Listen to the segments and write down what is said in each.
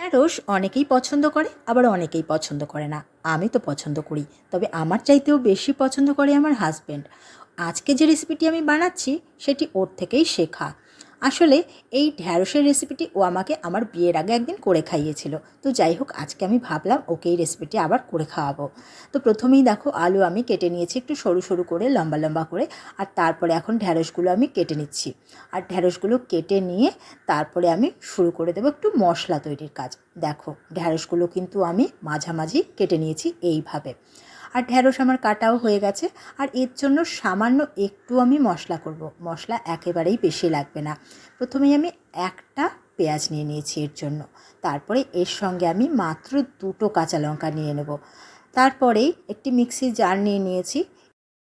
ঢ্যাঁড়স অনেকেই পছন্দ করে, আবার অনেকেই পছন্দ করে না। আমি তো পছন্দ করি, তবে আমার চাইতেও বেশি পছন্দ করে আমার হাজব্যান্ড। আজকে যে রেসিপিটি আমি বানাচ্ছি সেটি ওর থেকেই শেখা। আসলে এই ঢ্যাঁড়সের রেসিপিটি ও আমাকে আমার বিয়ের আগে একদিন করে খাইয়েছিল। তো যাই হোক, আজকে আমি ভাবলাম ওকে এই রেসিপিটি আবার করে খাওয়াবো। তো প্রথমেই দেখো, আলু আমি কেটে নিয়েছি একটু সরু সরু করে, লম্বা লম্বা করে। আর তারপরে এখন ঢ্যাঁড়সগুলো আমি কেটে নিচ্ছি। আর ঢ্যাঁড়সগুলো কেটে নিয়ে তারপরে আমি শুরু করে দেবো একটু মশলা তৈরির কাজ। দেখো, ঢ্যাঁড়সগুলো কিন্তু আমি মাঝামাঝি কেটে নিয়েছি এইভাবে। আর ঢ্যাঁড়স আমার কাটাও হয়ে গেছে। আর এর জন্য সামান্য একটু আমি মশলা করব। মশলা একেবারেই বেশি লাগবে না। প্রথমেই আমি একটা পেঁয়াজ নিয়ে নিয়েছি এর জন্য। তারপরে এর সঙ্গে আমি মাত্র দুটো কাঁচা লঙ্কা নিয়ে নেব। তারপরেই একটি মিক্সির জার নিয়ে নিয়েছি।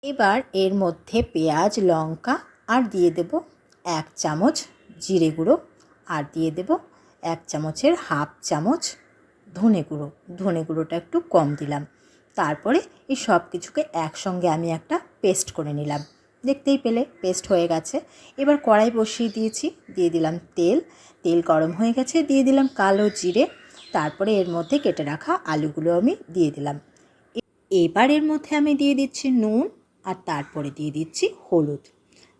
এবার এর মধ্যে পেঁয়াজ, লঙ্কা আর দিয়ে দেব 1 চামচ জিরে গুঁড়ো, আর দিয়ে দেব 1 চামচের হাফ চামচ ধনে গুঁড়ো। ধনে গুঁড়োটা একটু কম দিলাম। তারপরে এই সব কিছুকে একসঙ্গে আমি একটা পেস্ট করে নিলাম। দেখতেই পেলে পেস্ট হয়ে গেছে। এবার কড়াই বসিয়ে দিয়েছি, দিয়ে দিলাম তেল। তেল গরম হয়ে গেছে, দিয়ে দিলাম কালো জিরে। তারপরে এর মধ্যে কেটে রাখা আলুগুলো আমি দিয়ে দিলাম। এবার এর মধ্যে আমি দিয়ে দিচ্ছি নুন, আর তারপরে দিয়ে দিচ্ছি হলুদ।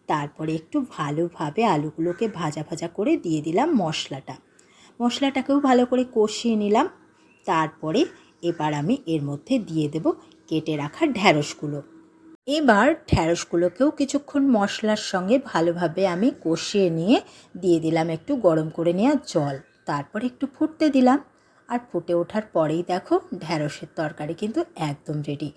তারপরে একটু ভালোভাবে আলুগুলোকে ভাজা ভাজা করে দিয়ে দিলাম মশলাটাকেও ভালো করে কষিয়ে নিলাম। তারপরে এবার আমি এর মধ্যে দিয়ে দেব কেটে রাখা ঢ্যাঁড়সগুলো। এবার ঢ্যাঁড়সগুলোকেও কিছুক্ষণ মশলার সঙ্গে ভালোভাবে আমি কষিয়ে নিয়ে দিয়ে দিলাম একটু গরম করে নেওয়া জল। তারপরে একটু ফুটতে দিলাম। আর ফুটে ওঠার পরেই দেখো, ঢ্যাঁড়সের তরকারি কিন্তু একদম রেডি।